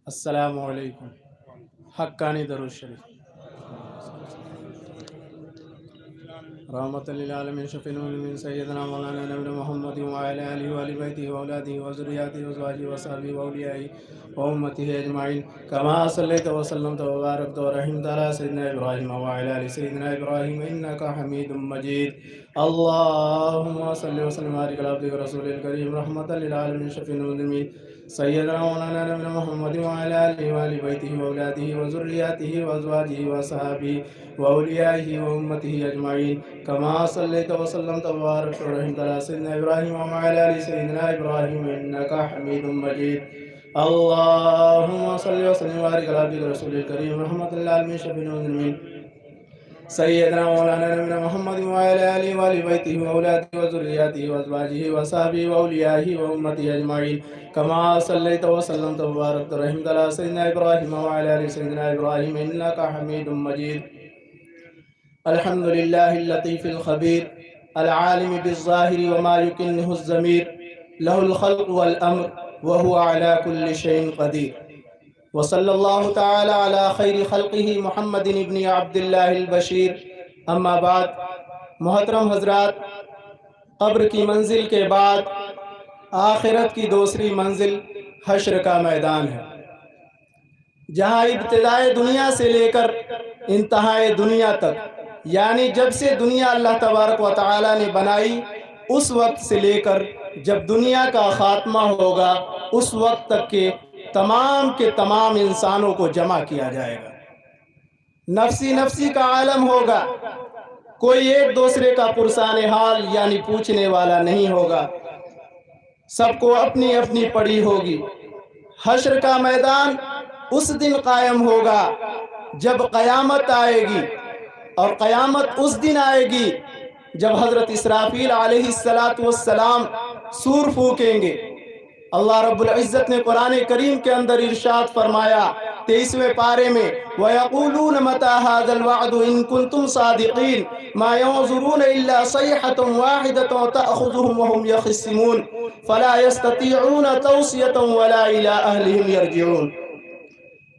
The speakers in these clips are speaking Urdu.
السلام علیکم۔ حقانی درود شریف۔ رحمت للعالمین شفیع المذنبین سیدنا مولانا نبی محمد وعلی آلہ وآل بیتہ واولادہ وذریاتہ وازواجہ وصحبہ واولیاءہ وامتہ اجمعین کما صلیت وسلمت وبارکت ورحمت علی سیدنا ابراہیم وعلی آل سیدنا ابراہیم انک حمید مجید۔ اللہم صلی وسلم وبارک علی عبدک رسول الکریم رحمت للعالمین شفیع المذنبین سیدنا مولانا نبی محمد وعلی آلہ وآل بیتہ واولادہ وذریاتہ وازواجہ وصحبہ واولیاءہ وامتہ اجمعین کما صلیت وسلمت وبارکت ورحمت علی سیدنا ابراہیم وعلی آل سیدنا ابراہیم انک حمید مجید۔ اللہم صلی وسلم وبارک علی عبدک رسول الکریم رحمت للعالمین شفیع المذنبین سیدنا مولانا نبی محمد وعلی آلہ وآل بیتہ واولادہ وذریاتہ وازواجہ وصحبہ واولیاءہ وامتہ اجمعین کما صلیت وسلمت وبارکت ورحمت علی سیدنا ابراہیم وعلی آل سیدنا ابراہیم انک حمید مجید۔ الحمد للہ اللطیف الخبیر العالم بالظاہر وما یکنہ الضمیر لہ الخلق والامر وہو علی کل شیء قدیر۔ وصلی اللہ تعالی علی خیر خلقہ محمد ابن عبداللہ البشیر۔ اما بعد، محترم حضرات، قبر کی منزل کے بعد آخرت کی دوسری منزل حشر کا میدان ہے، جہاں ابتدائے دنیا سے لے کر انتہائے دنیا تک، یعنی جب سے دنیا اللہ تبارک و تعالی نے بنائی اس وقت سے لے کر جب دنیا کا خاتمہ ہوگا اس وقت تک کے تمام انسانوں کو جمع کیا جائے گا۔ نفسی نفسی کا عالم ہوگا، کوئی ایک دوسرے کا پرسان حال یعنی پوچھنے والا نہیں ہوگا، سب کو اپنی اپنی پڑی ہوگی۔ حشر کا میدان اس دن قائم ہوگا جب قیامت آئے گی، اور قیامت اس دن آئے گی جب حضرت اسرافیل علیہ السلام سور پھونکیں گے۔ اللہ رب العزت نے قرآن کریم کے اندر ارشاد فرمایا 23ویں پارے میں وَيَقُولُونَ مَتَى هَذَا الْوَعْدُ إِن كُنتُمْ صَادِقِينَ مَا يَنظُرُونَ إِلَّا صَيْحَةً وَاحِدَةً تَأْخُذُهُمْ وَهُمْ يَخِصِّمُونَ فَلَا يَسْتَطِيعُونَ تَوْصِيَةً وَلَا إِلَىٰ أَهْلِهِمْ يَرْجِعُونَ۔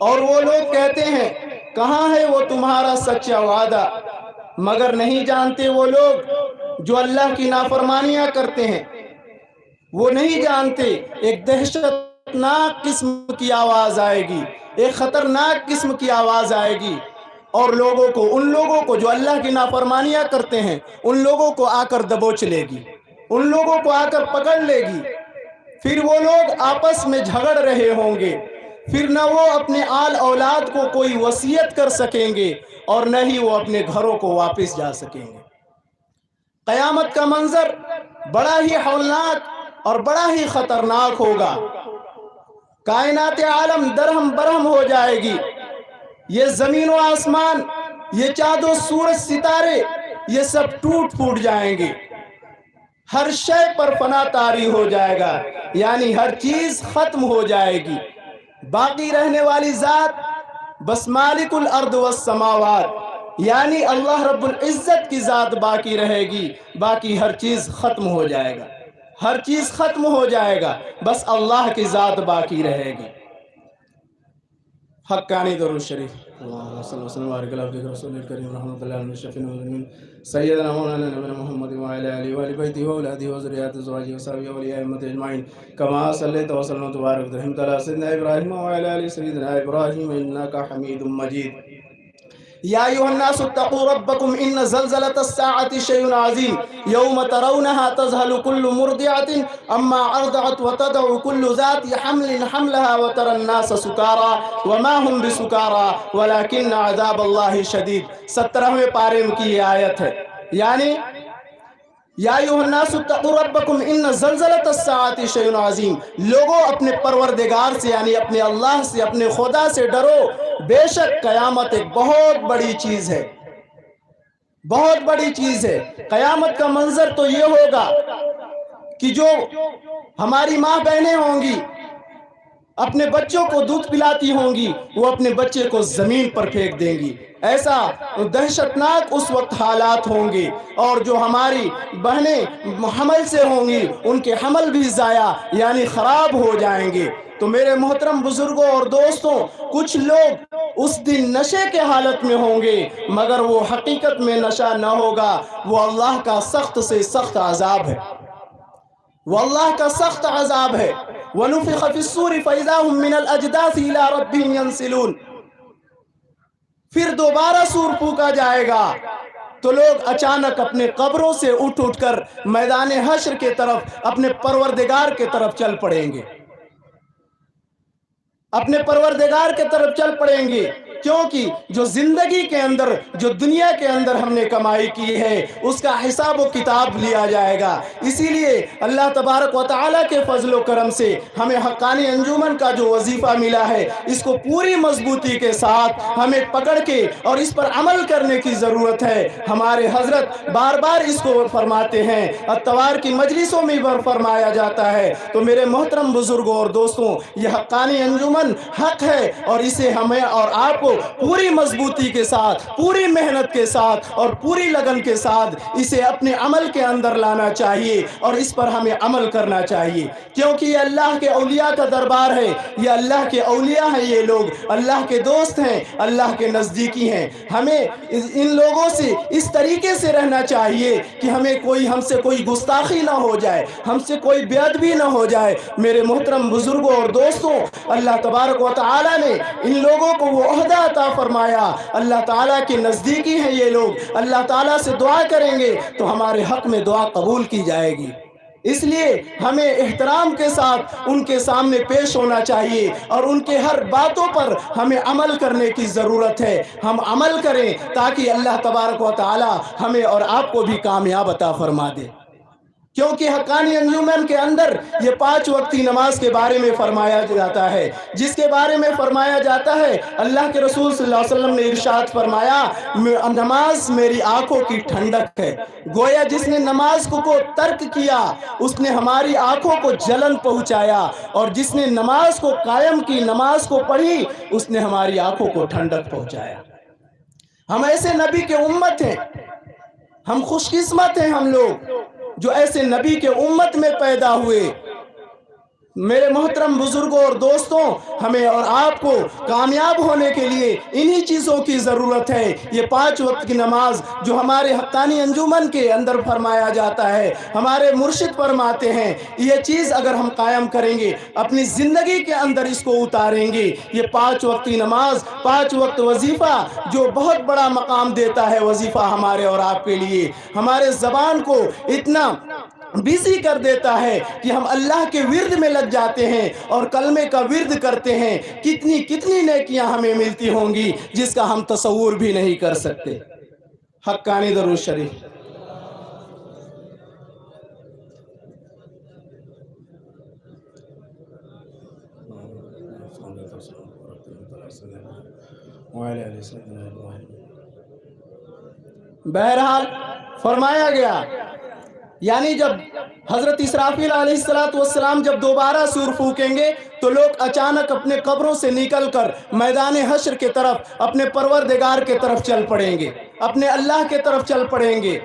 اور وہ لوگ کہتے ہیں کہاں ہے وہ تمہارا سچا وعدہ، مگر نہیں جانتے وہ لوگ جو اللہ کی نافرمانیاں کرتے ہیں، وہ نہیں جانتے ایک دہشتناک قسم کی آواز آئے گی، ایک خطرناک قسم کی آواز آئے گی، اور ان لوگوں کو جو اللہ کی نافرمانیاں کرتے ہیں ان لوگوں کو آ کر دبوچ لے گی، ان لوگوں کو آ کر پکڑ لے گی۔ پھر وہ لوگ آپس میں جھگڑ رہے ہوں گے، پھر نہ وہ اپنے آل اولاد کو کوئی وصیت کر سکیں گے اور نہ ہی وہ اپنے گھروں کو واپس جا سکیں گے۔ قیامت کا منظر بڑا ہی ہولناک اور بڑا ہی خطرناک ہوگا۔ کائنات عالم درہم برہم ہو جائے گی، یہ زمین و آسمان، یہ چاند و سورج ستارے، یہ سب ٹوٹ پھوٹ جائیں گے، ہر شے پر فنا طاری ہو جائے گا، یعنی ہر چیز ختم ہو جائے گی۔ باقی رہنے والی ذات بس مالک الارض والسماوات، یعنی اللہ رب العزت کی ذات باقی رہے گی، باقی ہر چیز ختم ہو جائے گا، ہر چیز ختم ہو جائے گا، بس اللہ کی ذات باقی رہے گی۔ حقانی درود شریف۔ اللہم صلی وسلم وبارک علی عبدک رسول الکریم رحمت اللہ علیہ شفیع المذنبین سیدنا مولانا نبی محمد وعلی آلہ وآل بیتہ واولادہ وذریاتہ وازواجہ وصحبہ واولیاء امتہ اجمعین کما صلیت وسلمت وبارکت ورحمت علی سیدنا ابراہیم وعلی آل سیدنا ابراہیم انک حمید مجید۔ یا ایھا الناس اتقوا ربکم ان زلزلۃ الساعۃ شیء عظیم یوم ترونها تذہل کل مرضعۃ اما ارضعت وتضع کل ذات حمل حملها وترى الناس سکارى وما هم بسکارى ولکن عذاب اللہ شدید۔ 17ویں پارے کی یہ آیت ہے، یعنی یا ایھا الناس اتقوا ربکم ان زلزلۃ الساعۃ شیء عظیم، لوگوں اپنے پروردگار سے یعنی اپنے اللہ سے، اپنے خدا سے ڈرو، بے شک قیامت ایک بہت بڑی چیز ہے، بہت بڑی چیز ہے۔ قیامت کا منظر تو یہ ہوگا کہ جو ہماری ماں بہنیں ہوں گی اپنے بچوں کو دودھ پلاتی ہوں گی، وہ اپنے بچے کو زمین پر پھینک دیں گی۔ ایسا دہشتناک اس وقت حالات ہوں گے، اور جو ہماری بہنیں حمل سے ہوں گی ان کے حمل بھی ضائع یعنی خراب ہو جائیں گے۔ تو میرے محترم بزرگوں اور دوستوں، کچھ لوگ اس دن نشے کے حالت میں ہوں گے، مگر وہ حقیقت میں نشہ نہ ہوگا، وہ اللہ کا سخت سے سخت عذاب ہے، وہ اللہ کا سخت عذاب ہے۔ وَنُفِخَ فِي الصُّورِ فَإِذَا هُم مِّنَ الْأَجْدَاثِ إِلَىٰ رَبِّهِمْ يَنسِلُونَ، پھر دوبارہ سور پھونکا جائے گا تو لوگ اچانک اپنے قبروں سے اٹھ کر میدان حشر کے طرف اپنے پروردگار کے طرف چل پڑیں گے، اپنے پروردگار کے طرف چل پڑیں گے، کیونکہ جو زندگی کے اندر، جو دنیا کے اندر ہم نے کمائی کی ہے، اس کا حساب و کتاب لیا جائے گا۔ اسی لیے اللہ تبارک و تعالیٰ کے فضل و کرم سے ہمیں حقانی انجمن کا جو وظیفہ ملا ہے، اس کو پوری مضبوطی کے ساتھ ہمیں پکڑ کے اور اس پر عمل کرنے کی ضرورت ہے۔ ہمارے حضرت بار بار اس کو فرماتے ہیں، اتوار کی مجلسوں میں فرمایا جاتا ہے۔ تو میرے محترم بزرگوں اور دوستوں، یہ حقانی انجمن حق ہے، اور اسے ہمیں اور آپ کو پوری مضبوطی کے ساتھ، پوری محنت کے ساتھ اور پوری لگن کے ساتھ اسے اپنے عمل کے اندر لانا چاہیے، اور اس پر ہمیں عمل کرنا چاہیے، کیونکہ یہ اللہ کے اولیاء کا دربار ہے، یہ اللہ کے اولیاء ہیں، یہ لوگ اللہ کے دوست ہیں، اللہ کے نزدیکی ہیں۔ ہمیں ان لوگوں سے اس طریقے سے رہنا چاہیے کہ ہم سے کوئی گستاخی نہ ہو جائے، ہم سے کوئی بے ادبی نہ ہو جائے۔ میرے محترم بزرگوں اور دوستوں، اللہ تبارک و تعالیٰ نے ان لوگوں کو وہ عہدہ عطا فرمایا، اللہ تعالیٰ کے نزدیکی ہیں یہ لوگ، اللہ تعالیٰ سے دعا کریں گے تو ہمارے حق میں دعا قبول کی جائے گی۔ اس لیے ہمیں احترام کے ساتھ ان کے سامنے پیش ہونا چاہیے، اور ان کے ہر باتوں پر ہمیں عمل کرنے کی ضرورت ہے۔ ہم عمل کریں تاکہ اللہ تبارک و تعالیٰ ہمیں اور آپ کو بھی کامیاب عطا فرما دے، کیونکہ حقانی انجمن کے اندر یہ 5 وقتی نماز کے بارے میں فرمایا جاتا ہے، جس کے بارے میں فرمایا جاتا ہے، اللہ کے رسول صلی اللہ علیہ وسلم نے ارشاد فرمایا، نماز میری آنکھوں کی ٹھنڈک ہے۔ گویا جس نے نماز کو ترک کیا، اس نے ہماری آنکھوں کو جلن پہنچایا، اور جس نے نماز کو قائم کی، نماز کو پڑھی، اس نے ہماری آنکھوں کو ٹھنڈک پہنچایا۔ ہم ایسے نبی کے امت ہیں، ہم خوش قسمت ہیں ہم لوگ جو ایسے نبی کے امت میں پیدا ہوئے۔ میرے محترم بزرگوں اور دوستوں، ہمیں اور آپ کو کامیاب ہونے کے لیے انہی چیزوں کی ضرورت ہے۔ یہ 5 وقت کی نماز جو ہمارے حقانی انجمن کے اندر فرمایا جاتا ہے، ہمارے مرشد فرماتے ہیں، یہ چیز اگر ہم قائم کریں گے، اپنی زندگی کے اندر اس کو اتاریں گے، یہ 5 وقتی نماز، 5 وقت وظیفہ جو بہت بڑا مقام دیتا ہے، وظیفہ ہمارے اور آپ کے لیے، ہمارے زبان کو اتنا بیزی کر دیتا ہے کہ ہم اللہ کے ورد میں لگ جاتے ہیں اور کلمے کا ورد کرتے ہیں۔ کتنی نیکیاں ہمیں ملتی ہوں گی جس کا ہم تصور بھی نہیں کر سکتے۔ حقانی درود شریف۔ بہرحال فرمایا گیا، یعنی جب حضرت اسرافیل علیہ السلام جب دوبارہ سور پھونکیں گے تو لوگ اچانک اپنے قبروں سے نکل کر میدان حشر کے طرف، اپنے پروردگار کے طرف چل پڑیں گے، اپنے اللہ کے طرف چل پڑیں گے۔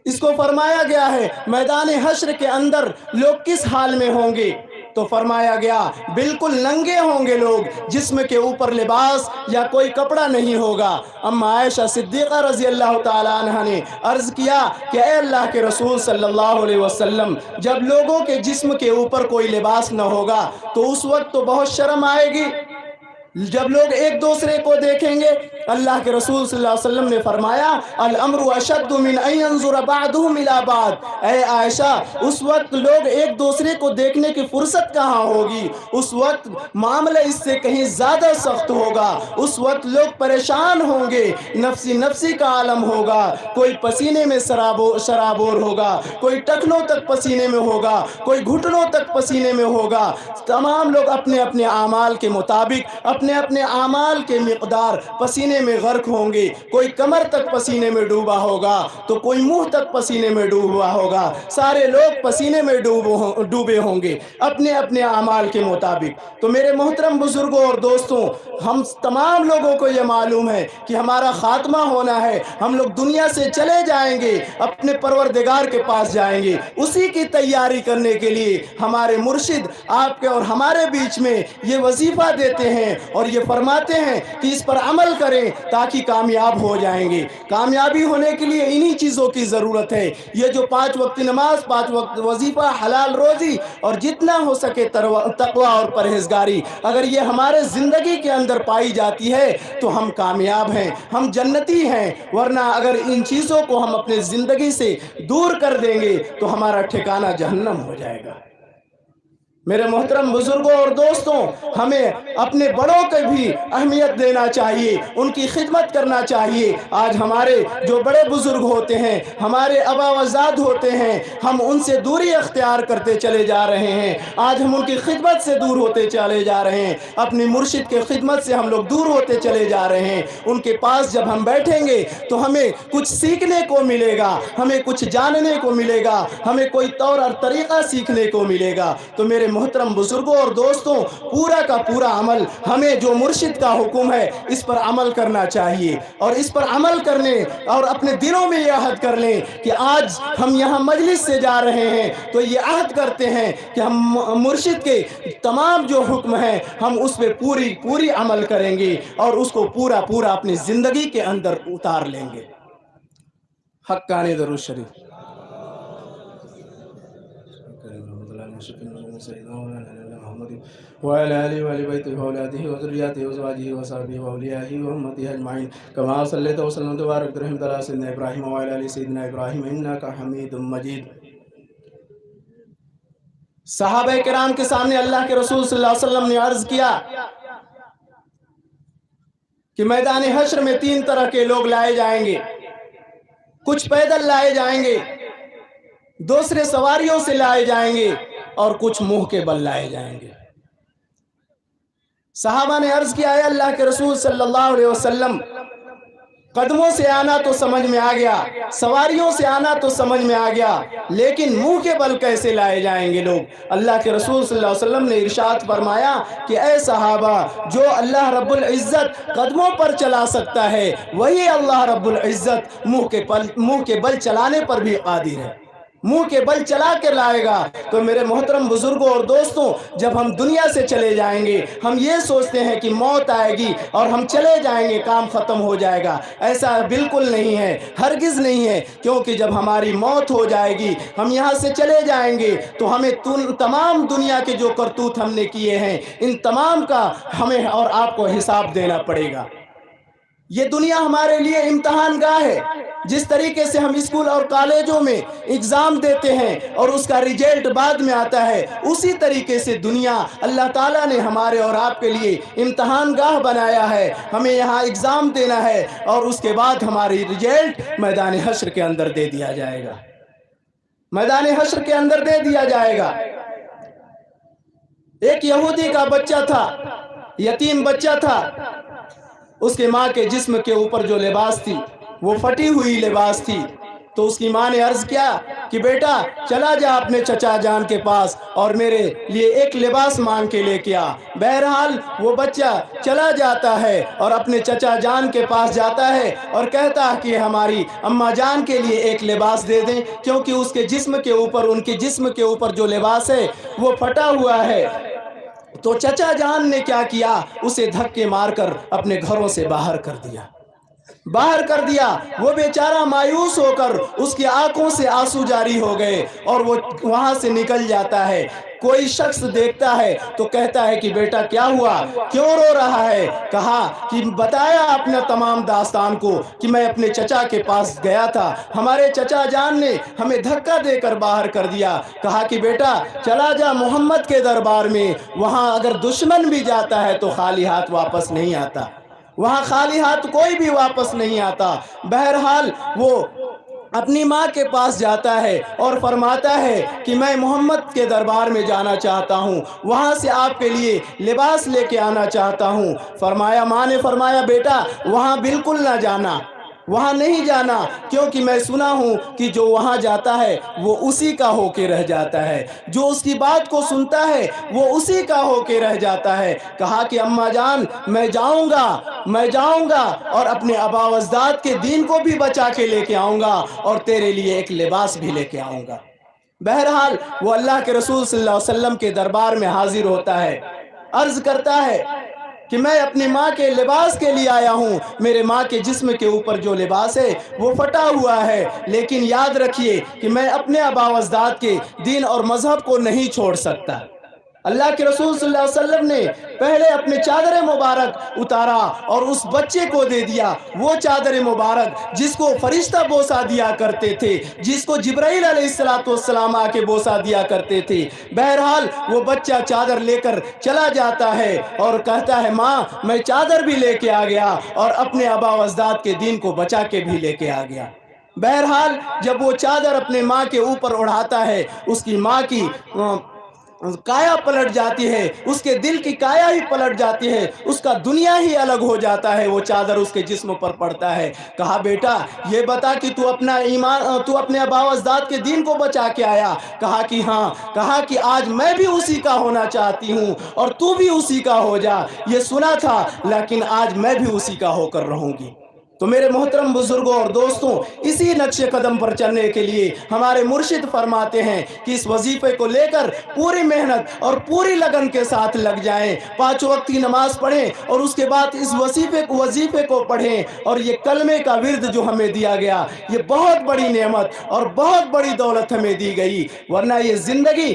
اس کو فرمایا گیا ہے میدان حشر کے اندر لوگ کس حال میں ہوں گے، تو فرمایا گیا بالکل ننگے ہوں گے لوگ، جسم کے اوپر لباس یا کوئی کپڑا نہیں ہوگا۔ اما عائشہ صدیقہ رضی اللہ تعالیٰ عنہ نے عرض کیا کہ اے اللہ کے رسول صلی اللہ علیہ وسلم، جب لوگوں کے جسم کے اوپر کوئی لباس نہ ہوگا تو اس وقت تو بہت شرم آئے گی، جب لوگ ایک دوسرے کو دیکھیں گے۔ اللہ کے رسول صلی اللہ علیہ وسلم نے فرمایا، الامر اشد من ان ينظر بعضهم الى بعض، اے عائشہ اس وقت لوگ ایک دوسرے کو دیکھنے کی فرصت کہاں ہوگی، اس وقت معاملہ اس سے کہیں زیادہ سخت ہوگا، اس وقت لوگ پریشان ہوں گے، نفسی نفسی کا عالم ہوگا، کوئی پسینے میں شرابور ہوگا، کوئی ٹکنوں تک پسینے میں ہوگا، کوئی گھٹنوں تک پسینے میں ہوگا۔ تمام لوگ اپنے اپنے اعمال کے مطابق، اپنے اپنے اعمال کے مقدار پسینے پسینے میں غرق ہوں گے، کوئی کمر تک پسینے میں ڈوبا ہوگا تو کوئی منہ تک پسینے میں ڈوبا ہوگا، سارے لوگ پسینے میں ڈوبے ہوں گے اپنے اپنے اعمال کے مطابق۔ تو میرے محترم بزرگوں اور دوستوں، ہم تمام لوگوں کو یہ معلوم ہے کہ ہمارا خاتمہ ہونا ہے، ہم لوگ دنیا سے چلے جائیں گے، اپنے پروردگار کے پاس جائیں گے۔ اسی کی تیاری کرنے کے لیے ہمارے مرشد آپ کے اور ہمارے بیچ میں یہ وظیفہ دیتے ہیں اور یہ فرماتے ہیں کہ اس پر عمل کریں تاکہ کامیاب ہو جائیں گے۔ کامیابی ہونے کے لیے انہی چیزوں کی ضرورت ہے۔ یہ جو 5 وقت نماز، 5 وقت وظیفہ، حلال روزی اور جتنا ہو سکے تقوی اور پرہیزگاری، اگر یہ ہمارے زندگی کے اندر پائی جاتی ہے تو ہم کامیاب ہیں، ہم جنتی ہیں۔ ورنہ اگر ان چیزوں کو ہم اپنے زندگی سے دور کر دیں گے تو ہمارا ٹھکانہ جہنم ہو جائے گا۔ میرے محترم بزرگوں اور دوستوں، ہمیں اپنے بڑوں کو بھی اہمیت دینا چاہیے، ان کی خدمت کرنا چاہیے۔ آج ہمارے جو بڑے بزرگ ہوتے ہیں، ہمارے آبا و اجداد ہوتے ہیں، ہم ان سے دوری اختیار کرتے چلے جا رہے ہیں۔ آج ہم ان کی خدمت سے دور ہوتے چلے جا رہے ہیں، اپنی مرشد کے خدمت سے ہم لوگ دور ہوتے چلے جا رہے ہیں۔ ان کے پاس جب ہم بیٹھیں گے تو ہمیں کچھ سیکھنے کو ملے گا، ہمیں کچھ جاننے کو ملے گا، ہمیں کوئی طور اور طریقہ سیکھنے کو ملے گا۔ تو میرے محترم بزرگوں اور دوستوں، پورا کا پورا عمل، ہمیں جو مرشد کا حکم ہے اس پر عمل کرنا چاہیے، اور اس پر عمل کرنے اور اپنے دلوں میں یہ عہد کر لیں کہ آج ہم یہاں مجلس سے جا رہے ہیں تو یہ عہد کرتے ہیں کہ ہم مرشد کے تمام جو حکم ہیں ہم اس پہ پوری عمل کریں گے اور اس کو پورا اپنی زندگی کے اندر اتار لیں گے۔ حقانی درود شریف۔ وعلى آله وآل بيته وأولاده وذرياته وأزواجه وصحبه وأوليائه وأمته أجمعين كما صليت وسلمت وباركت ورحمت على سيدنا إبراهيم وعلى آل سيدنا إبراهيم إنك حميد مجيد۔ صحابہ کرام کے سامنے اللہ کے رسول صلی اللہ علیہ وسلم نے عرض کیا کہ میدان حشر میں 3 طرح کے لوگ لائے جائیں گے، کچھ پیدل لائے جائیں گے، دوسرے سواریوں سے لائے جائیں گے اور کچھ منہ کے بل لائے جائیں گے۔ صحابہ نے عرض کیا، اے اللہ کے رسول صلی اللہ علیہ وسلم، قدموں سے آنا تو سمجھ میں آ گیا، سواریوں سے آنا تو سمجھ میں آ گیا، لیکن منہ کے بل کیسے لائے جائیں گے لوگ؟ اللہ کے رسول صلی اللہ علیہ وسلم نے ارشاد فرمایا کہ اے صحابہ، جو اللہ رب العزت قدموں پر چلا سکتا ہے وہی اللہ رب العزت منہ کے بل چلانے پر بھی قادر ہے، منہ کے بل چلا کے لائے گا۔ تو میرے محترم بزرگوں اور دوستوں، جب ہم دنیا سے چلے جائیں گے ہم یہ سوچتے ہیں کہ موت آئے گی اور ہم چلے جائیں گے، کام ختم ہو جائے گا۔ ایسا بالکل نہیں ہے، ہرگز نہیں ہے، کیونکہ جب ہماری موت ہو جائے گی، ہم یہاں سے چلے جائیں گے تو ہمیں تمام دنیا کے جو کرتوت ہم نے کیے ہیں ان تمام کا ہمیں اور آپ کو حساب دینا پڑے گا۔ یہ دنیا ہمارے لیے امتحان گاہ ہے۔ جس طریقے سے ہم اسکول اور کالجوں میں اگزام دیتے ہیں اور اس کا ریزلٹ بعد میں آتا ہے، اسی طریقے سے دنیا اللہ تعالیٰ نے ہمارے اور آپ کے لیے امتحان گاہ بنایا ہے۔ ہمیں یہاں اگزام دینا ہے اور اس کے بعد ہماری ریزلٹ میدان حشر کے اندر دے دیا جائے گا، میدان حشر کے اندر دے دیا جائے گا۔ ایک یہودی کا بچہ تھا، یتیم بچہ تھا، اس کے ماں کے جسم کے اوپر جو لباس تھی وہ پھٹی ہوئی لباس تھی۔ تو اس کی ماں نے عرض کیا کہ بیٹا چلا جا اپنے چچا جان کے پاس اور میرے لیے ایک لباس مانگ کے لے کے آ۔ بہرحال وہ بچہ چلا جاتا ہے اور اپنے چچا جان کے پاس جاتا ہے اور کہتا ہے کہ ہماری اماں جان کے لیے ایک لباس دے دیں، کیونکہ اس کے جسم کے اوپر، ان کے جسم کے اوپر جو لباس ہے وہ پھٹا ہوا ہے۔ تو چچا جان نے کیا کیا؟ اسے دھکے مار کر اپنے گھروں سے باہر کر دیا۔ وہ بیچارہ مایوس ہو کر اس کی آنکھوں سے آنسو جاری ہو گئے اور وہ وہاں سے نکل جاتا ہے۔ کوئی شخص دیکھتا ہے تو کہتا ہے کہ بیٹا کیا ہوا، کیوں رو رہا ہے؟ کہا کہ بتایا اپنا تمام داستان کو کہ میں اپنے چچا کے پاس گیا تھا، ہمارے چچا جان نے ہمیں دھکا دے کر باہر کر دیا۔ کہا کہ بیٹا چلا جا محمد کے دربار میں، وہاں اگر دشمن بھی جاتا ہے تو خالی ہاتھ واپس نہیں آتا، وہاں خالی ہاتھ کوئی بھی واپس نہیں آتا۔ بہرحال وہ اپنی ماں کے پاس جاتا ہے اور فرماتا ہے کہ میں محمد کے دربار میں جانا چاہتا ہوں، وہاں سے آپ کے لیے لباس لے کے آنا چاہتا ہوں۔ ماں نے فرمایا بیٹا وہاں بالکل نہ جانا، وہاں نہیں جانا، کیونکہ میں سنا ہوں کہ جو وہاں جاتا ہے وہ اسی کا ہو کے رہ جاتا ہے، جو اس کی بات کو سنتا ہے وہ اسی کا ہو کے رہ جاتا ہے۔ کہا کہ اماں جان میں جاؤں گا اور اپنے آبا و اجداد کے دین کو بھی بچا کے لے کے آؤں گا اور تیرے لیے ایک لباس بھی لے کے آؤں گا۔ بہرحال وہ اللہ کے رسول صلی اللہ علیہ وسلم کے دربار میں حاضر ہوتا ہے، عرض کرتا ہے کہ میں اپنی ماں کے لباس کے لیے آیا ہوں، میرے ماں کے جسم کے اوپر جو لباس ہے وہ پھٹا ہوا ہے، لیکن یاد رکھیے کہ میں اپنے آبا و اجداد کے دین اور مذہب کو نہیں چھوڑ سکتا۔ اللہ کے رسول صلی اللہ علیہ وسلم نے پہلے اپنے چادر مبارک اتارا اور اس بچے کو دے دیا، وہ چادر مبارک جس کو فرشتہ بوسہ دیا کرتے تھے، جس کو جبرائیل علیہ السلام آ کے بوسہ دیا کرتے تھے۔ بہرحال وہ بچہ چادر لے کر چلا جاتا ہے اور کہتا ہے ماں میں چادر بھی لے کے آ گیا اور اپنے آبا و اجداد کے دین کو بچا کے بھی لے کے آ گیا۔ بہرحال جب وہ چادر اپنے ماں کے اوپر اڑھاتا ہے، اس کی ماں کی کایا پلٹ جاتی ہے، اس کے دل کی کایا ہی پلٹ جاتی ہے، اس کا دنیا ہی الگ ہو جاتا ہے، وہ چادر اس کے جسم پر پڑتا ہے۔ کہا بیٹا یہ بتا کہ تو اپنے آبا و اجداد کے دین کو بچا کے آیا؟ کہا کہ ہاں۔ کہا کہ آج میں بھی اسی کا ہونا چاہتی ہوں اور تو بھی اسی کا ہو جا، یہ سنا تھا لیکن آج میں بھی اسی کا ہو کر رہوں گی۔ تو میرے محترم بزرگوں اور دوستوں، اسی نقش قدم پر چلنے کے لیے ہمارے مرشد فرماتے ہیں کہ اس وظیفے کو لے کر پوری محنت اور پوری لگن کے ساتھ لگ جائیں، 5 وقت کی نماز پڑھیں اور اس کے بعد اس وظیفے کو پڑھیں، اور یہ کلمے کا ورد جو ہمیں دیا گیا یہ بہت بڑی نعمت اور بہت بڑی دولت ہمیں دی گئی، ورنہ یہ زندگی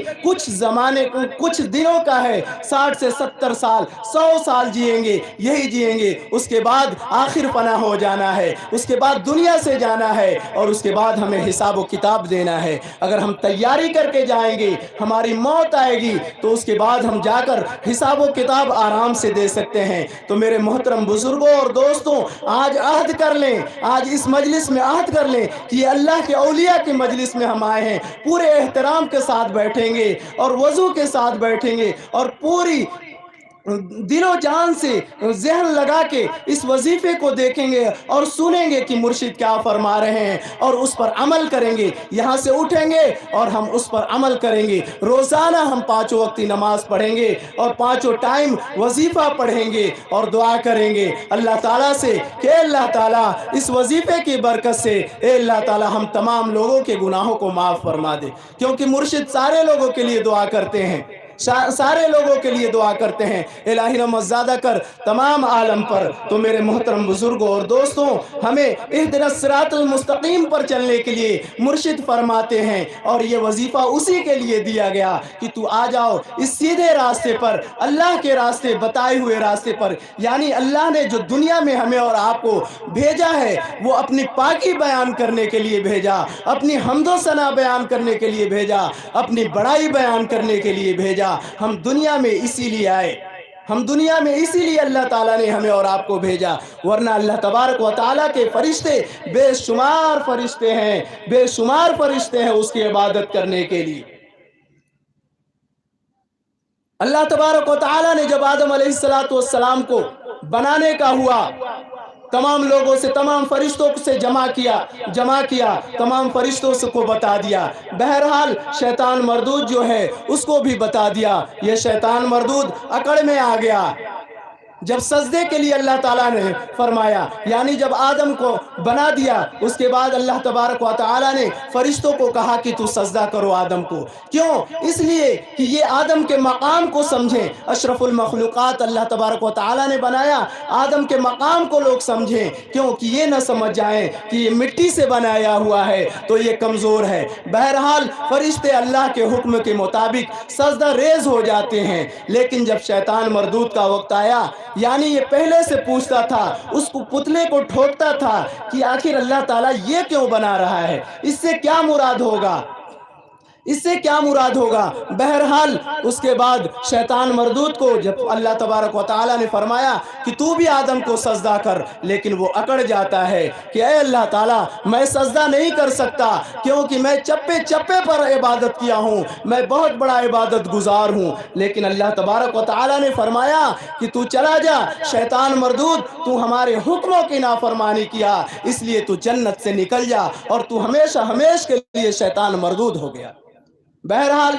کچھ دنوں کا ہے، 60 سے 70 سال 100 سال جئیں گے، یہی جئیں گے، اس کے بعد آخر فنا ہو جانا ہے، اس کے بعد دنیا سے جانا ہے اور اس کے بعد ہمیں حساب و کتاب دینا ہے۔ اگر ہم تیاری کر کے جائیں گے، ہماری موت آئے گی تو اس کے بعد ہم جا کر حساب و کتاب آرام سے دے سکتے ہیں۔ تو میرے محترم بزرگوں اور دوستوں، آج عہد کر لیں، آج اس مجلس میں عہد کر لیں کہ یہ اللہ کے اولیاء کی مجلس میں ہم آئے ہیں، پورے احترام کے ساتھ بیٹھیں گے اور وضو کے ساتھ بیٹھیں گے اور پوری دل و جان سے ذہن لگا کے اس وظیفے کو دیکھیں گے اور سنیں گے کہ مرشد کیا فرما رہے ہیں اور اس پر عمل کریں گے۔ یہاں سے اٹھیں گے اور ہم اس پر عمل کریں گے، روزانہ ہم 5 وقتی نماز پڑھیں گے اور 5 ٹائم وظیفہ پڑھیں گے اور دعا کریں گے اللہ تعالیٰ سے کہ اللہ تعالیٰ اس وظیفے کی برکت سے اے اللہ تعالیٰ ہم تمام لوگوں کے گناہوں کو معاف فرما دے، کیونکہ مرشد سارے لوگوں کے لیے دعا کرتے ہیں، سارے لوگوں کے لیے دعا کرتے ہیں، الہی رحمت زیادہ کر تمام عالم پر۔ تو میرے محترم بزرگوں اور دوستوں، ہمیں اہدنا الصراط المستقیم پر چلنے کے لیے مرشد فرماتے ہیں، اور یہ وظیفہ اسی کے لیے دیا گیا کہ تو آ جاؤ اس سیدھے راستے پر، اللہ کے راستے، بتائے ہوئے راستے پر، یعنی اللہ نے جو دنیا میں ہمیں اور آپ کو بھیجا ہے وہ اپنی پاکی بیان کرنے کے لیے بھیجا، اپنی حمد و ثنا بیان کرنے کے لیے بھیجا، اپنی بڑائی بیان کرنے کے لیے بھیجا۔ ہم دنیا میں اسی لیے آئے، ہم دنیا میں اسی لیے اللہ تعالیٰ نے ہمیں اور آپ کو بھیجا، ورنہ اللہ تبارک و تعالیٰ کے فرشتے بے شمار فرشتے ہیں، بے شمار فرشتے ہیں اس کی عبادت کرنے کے لیے۔ اللہ تبارک و تعالیٰ نے جب آدم علیہ السلام کو بنانے کا ہوا، تمام لوگوں سے، تمام فرشتوں سے جمع کیا، تمام فرشتوں سے کو بتا دیا۔ بہرحال شیطان مردود جو ہے اس کو بھی بتا دیا، یہ شیطان مردود اکڑ میں آ گیا۔ جب سجدے کے لیے اللہ تعالیٰ نے فرمایا، یعنی جب آدم کو بنا دیا، اس کے بعد اللہ تبارک و تعالیٰ نے فرشتوں کو کہا کہ تو سجدہ کرو آدم کو۔ کیوں؟ اس لیے کہ یہ آدم کے مقام کو سمجھیں، اشرف المخلوقات اللہ تبارک و تعالیٰ نے بنایا، آدم کے مقام کو لوگ سمجھیں، کیونکہ یہ نہ سمجھ جائیں کہ یہ مٹی سے بنایا ہوا ہے تو یہ کمزور ہے۔ بہرحال فرشتے اللہ کے حکم کے مطابق سجدہ ریز ہو جاتے ہیں، لیکن جب شیطان مردود کا وقت آیا، یعنی یہ پہلے سے پوچھتا تھا، اس کو پتلے کو ٹھوکتا تھا کہ آخر اللہ تعالیٰ یہ کیوں بنا رہا ہے، اس سے کیا مراد ہوگا، اس سے کیا مراد ہوگا؟ بہرحال اس کے بعد شیطان مردود کو جب اللہ تبارک و تعالیٰ نے فرمایا کہ تو بھی آدم کو سجدہ کر، لیکن وہ اکڑ جاتا ہے کہ اے اللہ تعالیٰ میں سجدہ نہیں کر سکتا، کیونکہ میں چپے چپے پر عبادت کیا ہوں، میں بہت بڑا عبادت گزار ہوں۔ لیکن اللہ تبارک و تعالیٰ نے فرمایا کہ تو چلا جا شیطان مردود، تو ہمارے حکموں کی نافرمانی کیا، اس لیے تو جنت سے نکل جا، اور تو ہمیشہ ہمیشہ کے لیے شیطان مردود ہو گیا۔ بہرحال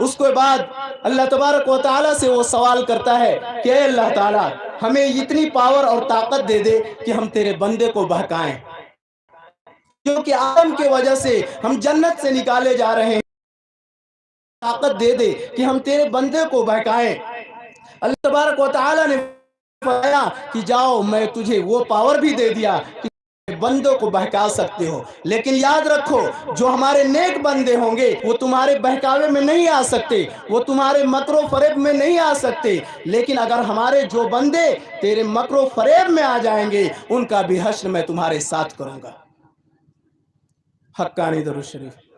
اس کے بعد اللہ تبارک و تعالیٰ سے وہ سوال کرتا ہے کہ اے اللہ تعالیٰ ہمیں اتنی پاور اور طاقت دے دے کہ ہم تیرے بندے کو بہکائیں، کیونکہ آدم کی وجہ سے ہم جنت سے نکالے جا رہے ہیں، طاقت دے دے کہ ہم تیرے بندے کو بہکائیں۔ اللہ تبارک و تعالیٰ نے فرمایا کہ جاؤ میں تجھے وہ پاور بھی دے دیا کہ بندوں کو بہکا سکتے ہو، لیکن یاد رکھو جو ہمارے نیک بندے ہوں گے وہ تمہارے بہکاوے میں نہیں آ سکتے، وہ تمہارے مکر و فریب میں نہیں آ سکتے، لیکن اگر ہمارے جو بندے تیرے مکر و فریب میں آ جائیں گے ان کا بھی حشر میں تمہارے ساتھ کروں گا۔ حقانی درود شریف۔